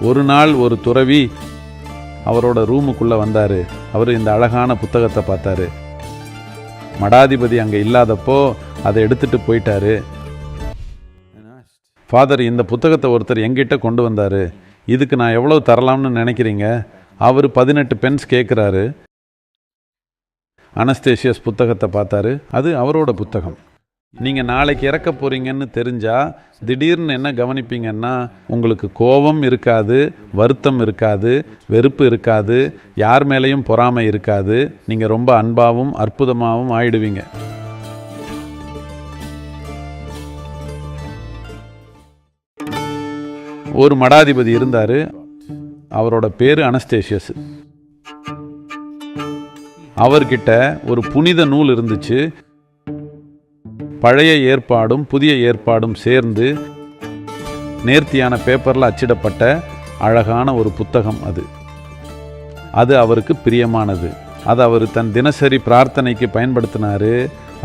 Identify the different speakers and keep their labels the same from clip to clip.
Speaker 1: ஒரு நாள் ஒரு துறவி அவரோட ரூமுக்குள்ளே வந்தார். அவர் இந்த அழகான புத்தகத்தை பார்த்தாரு. மடாதிபதி அங்கே இல்லாதப்போ அதை எடுத்துட்டு போயிட்டாரு. ஃபாதர், இந்த புத்தகத்தை ஒருத்தர் எங்கிட்ட கொண்டு வந்தார், இதுக்கு நான் எவ்வளோ தரலாம்னு நினைக்கிறீங்க? அவர் 18 பென்ஸ் கேட்குறாரு. அனஸ்தேசியஸ் புத்தகத்தை பார்த்தாரு. அது அவரோட புத்தகம். நீங்கள் நாளைக்கு இறக்க போகிறீங்கன்னு தெரிஞ்சால் திடீர்னு என்ன கவனிப்பீங்கன்னா, உங்களுக்கு கோபம் இருக்காது, வருத்தம் இருக்காது, வெறுப்பு இருக்காது, யார் மேலேயும் பொறாமை இருக்காது. நீங்கள் ரொம்ப அன்பாகவும் அற்புதமாகவும் ஆயிடுவீங்க. ஒரு மடாதிபதி இருந்தார். அவரோட பேர் அனஸ்தேசியஸ். அவர்கிட்ட ஒரு புனித நூல் இருந்துச்சு. பழைய ஏற்பாடும் புதிய ஏற்பாடும் சேர்ந்து நேர்த்தியான பேப்பரில் அச்சிடப்பட்ட அழகான ஒரு புத்தகம். அது அவருக்கு பிரியமானது. அதை அவர் தன் தினசரி பிரார்த்தனைக்கு பயன்படுத்தினார்.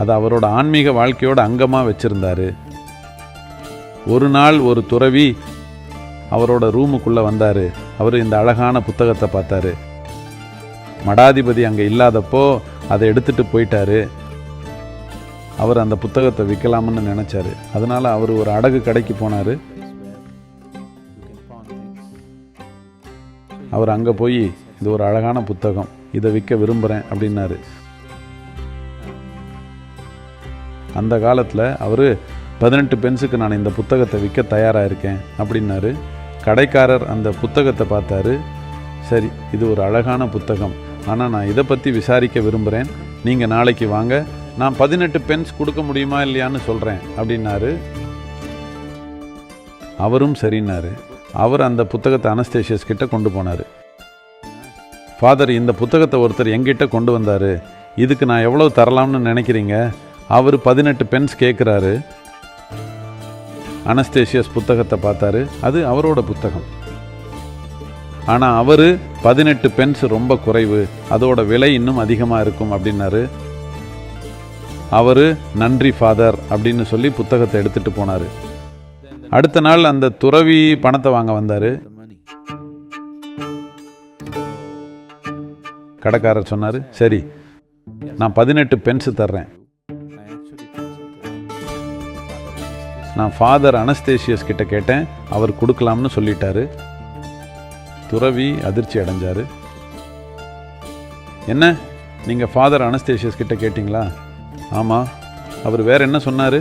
Speaker 1: அதை அவரோட ஆன்மீக வாழ்க்கையோட அங்கமாக வச்சுருந்தார். ஒரு நாள் ஒரு துறவி அவரோட ரூமுக்குள்ளே வந்தார். அவர் இந்த அழகான புத்தகத்தை பார்த்தாரு. மடாதிபதி அங்கே இல்லாதப்போ அதை எடுத்துட்டு போயிட்டாரு. அவர் அந்த புத்தகத்தை விற்கலாம்னு நினச்சாரு. அதனால் அவர் ஒரு அடகு கடைக்கு போனார். அவர் அங்கே போய், இது ஒரு அழகான புத்தகம், இதை விற்க விரும்புகிறேன் அப்படின்னாரு. அந்த காலத்தில் அவர் 18 பென்ஸுக்கு நான் இந்த புத்தகத்தை விற்க தயாராக இருக்கேன் அப்படின்னாரு. கடைக்காரர் அந்த புத்தகத்தை பார்த்தாரு. சரி, இது ஒரு அழகான புத்தகம், ஆனால் நான் இதை பற்றி விசாரிக்க விரும்புகிறேன். நீங்கள் நாளைக்கு வாங்க, நான் 18 பென்ஸ் கொடுக்க முடியுமா இல்லையான்னு சொல்கிறேன் அப்படின்னாரு. அவரும் சரின்னாரு. அவர் அந்த புத்தகத்தை அனஸ்தேசியஸ் கிட்ட கொண்டு போனார். ஃபாதர், இந்த புத்தகத்தை ஒருத்தர் எங்கிட்ட கொண்டு வந்தார், இதுக்கு நான் எவ்வளோ தரலாம்னு நினைக்கிறீங்க? அவர் 18 பென்ஸ் கேட்குறாரு. அனஸ்தேசியஸ் புத்தகத்தை பார்த்தாரு. அது அவரோட புத்தகம். ஆனால் அவர் 18 பென்ஸ் ரொம்ப குறைவு, அதோட விலை இன்னும் அதிகமாக இருக்கும் அப்படின்னாரு. அவர் நன்றி ஃபாதர் அப்படின்னு சொல்லி புத்தகத்தை எடுத்துட்டு போனார். அடுத்த நாள் அந்த துறவி பணத்தை வாங்க வந்தார். கடைக்காரர் சொன்னார், சரி, நான் 18 பென்ஸ் தர்றேன். நான் ஃபாதர் அனஸ்தேசியஸ் கிட்ட கேட்டேன், அவர் கொடுக்கலாம்னு சொல்லிட்டாரு. துறவி அதிர்ச்சி அடைஞ்சார். என்ன, நீங்கள் ஃபாதர் அனஸ்தேசியஸ் கிட்ட கேட்டிங்களா? ஆமாம். அவர் வேற என்ன சொன்னார்?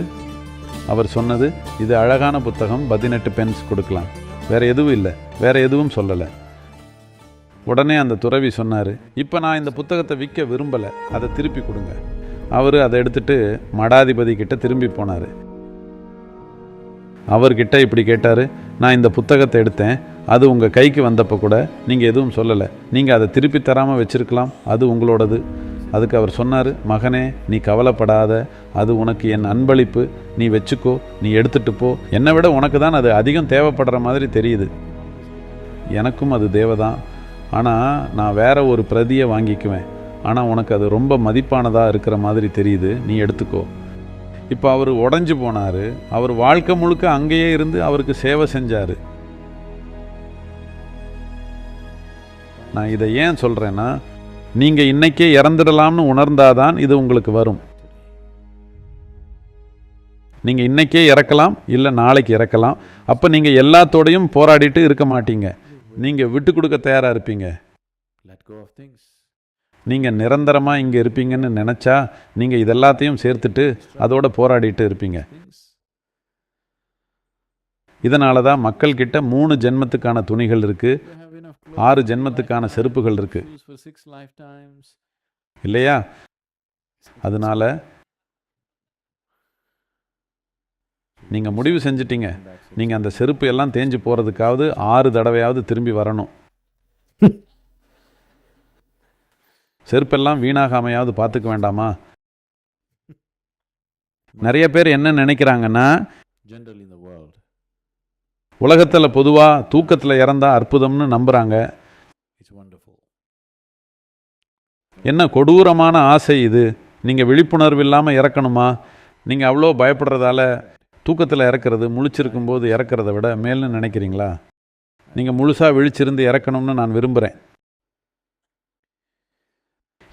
Speaker 1: அவர் சொன்னது, இது அழகான புத்தகம், 18 பென்ஸ் கொடுக்கலாம், வேற எதுவும் இல்லை, வேற எதுவும் சொல்லலை. உடனே அந்த துறவி சொன்னார், இப்போ நான் இந்த புத்தகத்தை விற்க விரும்பலை, அதை திருப்பி கொடுங்க. அவர் அதை எடுத்துட்டு மடாதிபதி கிட்ட திரும்பி போனார். அவர்கிட்ட இப்படி கேட்டார், நான் இந்த புத்தகத்தை எடுத்தேன், அது உங்கள் கைக்கு வந்தப்போ கூட நீங்கள் எதுவும் சொல்லலை, நீங்கள் அதை திருப்பி தராமல் வச்சுருக்கலாம், அது உங்களோடது. அதுக்கு அவர் சொன்னார், மகனே, நீ கவலைப்படாத, அது உனக்கு என் அன்பளிப்பு, நீ வச்சுக்கோ, நீ எடுத்துகிட்டு போ. என்னை விட உனக்கு தான் அது அதிகம் தேவைப்படுற மாதிரி தெரியுது. எனக்கும் அது தேவைதான், ஆனால் நான் வேற ஒரு பிரதியை வாங்கிக்குவேன், ஆனால் உனக்கு அது ரொம்ப மதிப்பானதாக இருக்கிற மாதிரி தெரியுது, நீ எடுத்துக்கோ. இப்போ அவர் உடஞ்சி போனார். அவர் வாழ்க்கை முழுக்க அங்கேயே இருந்து அவருக்கு சேவை செஞ்சார். நான் இதை ஏன் சொல்கிறேன்னா, நீங்கள் இன்னைக்கே இறந்துடலாம்னு உணர்ந்தாதான் இது உங்களுக்கு வரும். நீங்கள் இன்னைக்கே இறக்கலாம், இல்லை நாளைக்கு இறக்கலாம். அப்போ நீங்கள் எல்லாத்தோடையும் போராடிட்டு இருக்க மாட்டீங்க, நீங்கள் விட்டு கொடுக்க தயாராக இருப்பீங்க. நீங்கள் நிரந்தரமாக இங்கே இருப்பீங்கன்னு நினச்சா நீங்கள் இதெல்லாத்தையும் சேர்த்துட்டு அதோட போராடிட்டு இருப்பீங்க. இதனால தான் மக்கள்கிட்ட 3 ஜென்மத்துக்கான துணிகள் இருக்குது, 6 ஜென்மத்துக்கான செருப்புகள் இருக்குது, இல்லையா? அதனால நீங்கள் முடிவு செஞ்சிட்டீங்க, நீங்கள் அந்த செருப்பு எல்லாம் தேஞ்சு போகிறதுக்காவது 6 தடவையாவது திரும்பி வரணும். செருப்பெல்லாம் வீணாகாமையாவது பார்த்துக்க வேண்டாமா? நிறைய பேர் என்ன நினைக்கிறாங்கன்னா, உலகத்தில் பொதுவாக தூக்கத்தில் இறந்தா அற்புதம்னு நம்புகிறாங்க. என்ன கொடூரமான ஆசை இது! நீங்கள் விழிப்புணர்வு இல்லாமல் இறக்கணுமா? நீங்கள் அவ்வளோ பயப்படுறதால தூக்கத்தில் இறக்கிறது முழிச்சிருக்கும் போது இறக்கிறத விட மேல்னு நினைக்கிறீங்களா? நீங்கள் முழுசாக விழிச்சிருந்து இறக்கணும்னு நான் விரும்புகிறேன்.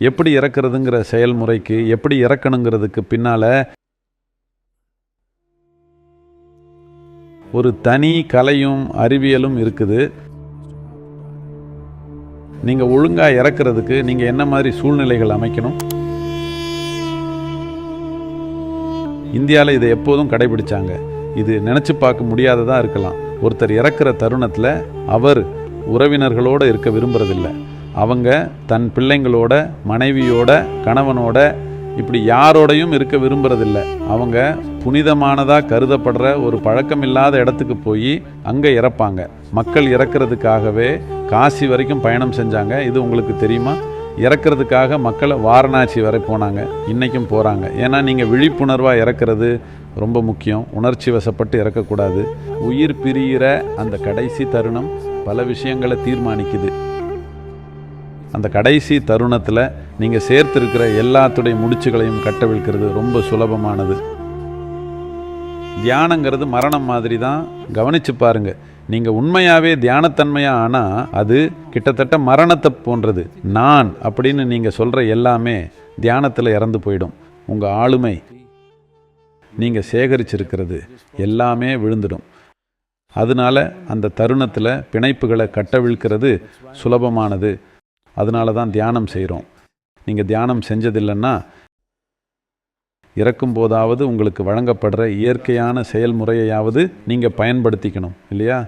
Speaker 1: எப்படி இறக்குறதுங்கிற செயல்முறைக்கு, எப்படி இறக்கணுங்கிறதுக்கு பின்னால் ஒரு தனி கலையும் அறிவியலும் இருக்குது. நீங்கள் ஒழுங்காக இறக்குறதுக்கு நீங்கள் என்ன மாதிரி சூழ்நிலைகள் அமைக்கணும்? இந்தியாவில் இதை எப்போதும் கடைபிடிச்சாங்க. இது நினச்சி பார்க்க முடியாததாக இருக்கலாம். ஒருத்தர் இறக்குற தருணத்தில் அவர் உறவினர்களோடு இருக்க விரும்புறதில்லை. அவங்க தன் பிள்ளைங்களோட, மனைவியோட, கணவனோட, இப்படி யாரோடையும் இருக்க விரும்புறதில்லை. அவங்க புனிதமானதாக கருதப்படுற ஒரு பழக்கமில்லாத இடத்துக்கு போய் அங்கே இறப்பாங்க. மக்கள் இறக்கிறதுக்காகவே காசி வரைக்கும் பயணம் செஞ்சாங்க. இது உங்களுக்கு தெரியுமா? இறக்கிறதுக்காக மக்களை வாரணாசி வரை போனாங்க, இன்றைக்கும் போகிறாங்க. ஏன்னா நீங்கள் விழிப்புணர்வாக இறக்கிறது ரொம்ப முக்கியம். உணர்ச்சி வசப்பட்டு இறக்கக்கூடாது. உயிர் பிரிகிற அந்த கடைசி தருணம் பல விஷயங்களை தீர்மானிக்குது. அந்த கடைசி தருணத்தில் நீங்கள் சேர்த்திருக்கிற எல்லாத்துடைய முடிச்சுகளையும் கட்டவிழ்க்கிறது ரொம்ப சுலபமானது. தியானங்கிறது மரணம் மாதிரி தான். கவனித்து பாருங்க. நீங்கள் உண்மையாகவே தியானத்தன்மையாக ஆனால் அது கிட்டத்தட்ட மரணத்தை போன்றது. நான் அப்படின்னு நீங்கள் சொல்கிற எல்லாமே தியானத்தில் இறந்து போயிடும். உங்கள் ஆளுமை, நீங்கள் சேகரிச்சிருக்கிறது எல்லாமே விழுந்துடும். அதனால அந்த தருணத்தில் பிணைப்புகளை கட்டவிழ்க்கிறது சுலபமானது. அதனால தான் தியானம் செய்கிறோம். நீங்கள் தியானம் செஞ்சதில்லைன்னா இறக்கும் போதாவது உங்களுக்கு வழங்கப்படுற இயற்கையான செயல்முறையாவது நீங்கள் பயன்படுத்திக்கணும் இல்லையா?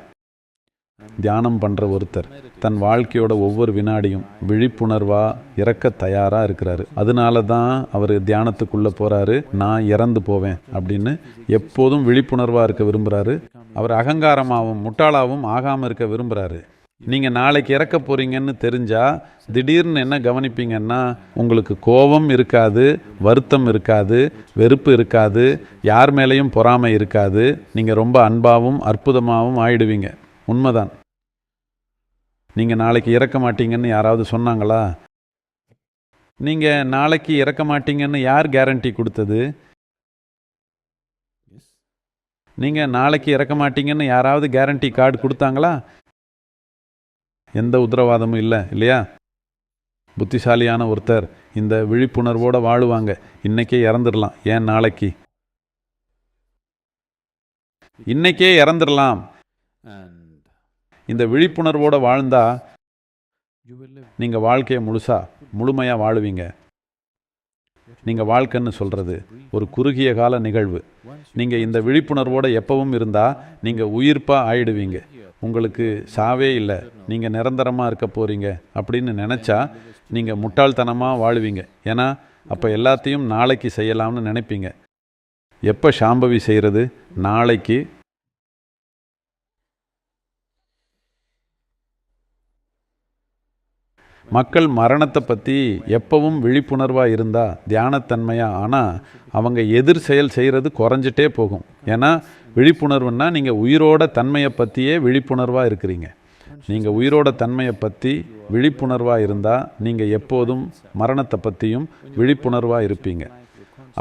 Speaker 1: தியானம் பண்ணுற ஒருத்தர் தன் வாழ்க்கையோட ஒவ்வொரு வினாடியும் விழிப்புணர்வாக இறக்க தயாராக இருக்கிறாரு. அதனால தான் அவர் தியானத்துக்குள்ளே போகிறாரு. நான் இறந்து போவேன் அப்படின்னு எப்போதும் விழிப்புணர்வாக இருக்க விரும்புகிறாரு. அவர் அகங்காரமாகவும் முட்டாளாகவும் ஆகாமல் இருக்க விரும்புகிறாரு. நீங்கள் நாளைக்கு இறக்க போகிறீங்கன்னு தெரிஞ்சால் திடீர்னு என்ன கவனிப்பீங்கன்னா, உங்களுக்கு கோபம் இருக்காது, வருத்தம் இருக்காது, வெறுப்பு இருக்காது, யார் மேலேயும் பொறாமை இருக்காது. நீங்கள் ரொம்ப அன்பாகவும் அற்புதமாகவும் ஆயிடுவீங்க. உண்மைதான். நீங்கள் நாளைக்கு இறக்க மாட்டீங்கன்னு யாராவது சொன்னாங்களா? நீங்கள் நாளைக்கு இறக்க மாட்டீங்கன்னு யார் கேரண்டி கொடுத்தது? நீங்கள் நாளைக்கு இறக்க மாட்டீங்கன்னு யாராவது கேரண்டி கார்டு கொடுத்தாங்களா? எந்த உத்தரவாதமும் இல்லை இல்லையா? புத்திசாலியான ஒருத்தர் இந்த விழிப்புணர்வோடு வாழுவாங்க. இன்னைக்கே இறந்துடலாம், ஏன் நாளைக்கு? இன்னைக்கே இறந்துடலாம். இந்த விழிப்புணர்வோடு வாழ்ந்தா நீங்கள் வாழ்க்கையை முழுமையாக வாழுவீங்க. நீங்கள் வாழ்க்கைன்னு சொல்கிறது ஒரு குறுகிய கால நிகழ்வு. நீங்கள் இந்த விழிப்புணர்வோடு எப்பவும் இருந்தால் நீங்கள் உயிர்ப்பாக ஆயிடுவீங்க. உங்களுக்கு சாவே இல்லை, நீங்கள் நிரந்தரமாக இருக்க போகிறீங்க அப்படின்னு நினச்சா நீங்கள் முட்டாள்தனமாக வாழுவீங்க. ஏன்னா அப்போ எல்லாத்தையும் நாளைக்கு செய்யலாம்னு நினைப்பீங்க. எப்போ சாம்பவி செய்கிறது? நாளைக்கு. மக்கள் மரணத்தை பற்றி எப்பவும் விழிப்புணர்வாக இருந்தால், தியானத்தன்மையாக ஆனால் அவங்க எதிர் செயல் செய்கிறது குறைஞ்சிட்டே போகும். ஏன்னா விழிப்புணர்வுன்னா நீங்கள் உயிரோட தன்மையை பற்றியே விழிப்புணர்வாக இருக்கிறீங்க. நீங்கள் உயிரோட தன்மையை பற்றி விழிப்புணர்வாக இருந்தால் நீங்கள் எப்போதும் மரணத்தை பற்றியும் விழிப்புணர்வாக இருப்பீங்க.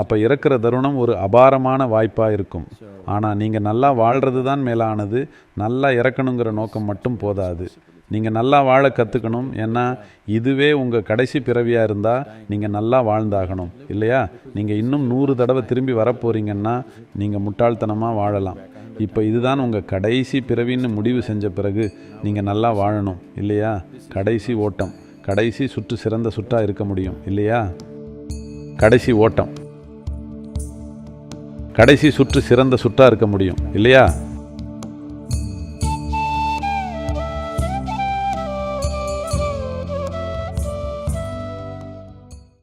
Speaker 1: அப்போ இறக்குற தருணம் ஒரு அபாரமான வாய்ப்பாக இருக்கும். ஆனால் நீங்கள் நல்லா வாழ்கிறது தான் மேலானது. நல்லா இறக்கணுங்கிற நோக்கம் மட்டும் போதாது. நீங்கள் நல்லா வாழ கற்றுக்கணும். ஏன்னா இதுவே உங்கள் கடைசி பிறவியாக இருந்தால் நீங்கள் நல்லா வாழ்ந்தாகணும் இல்லையா? நீங்கள் இன்னும் 100 தடவை திரும்பி வரப்போகிறீங்கன்னா நீங்கள் முட்டாள்தனமாக வாழலாம். இப்போ இதுதான் உங்கள் கடைசி பிறவின்னு முடிவு செஞ்ச பிறகு நீங்கள் நல்லா வாழணும் இல்லையா? கடைசி ஓட்டம், கடைசி சுற்று சிறந்த சுற்றாக இருக்க முடியும் இல்லையா? கடைசி ஓட்டம், கடைசி சுற்று சிறந்த சுற்றாக இருக்க முடியும் இல்லையா?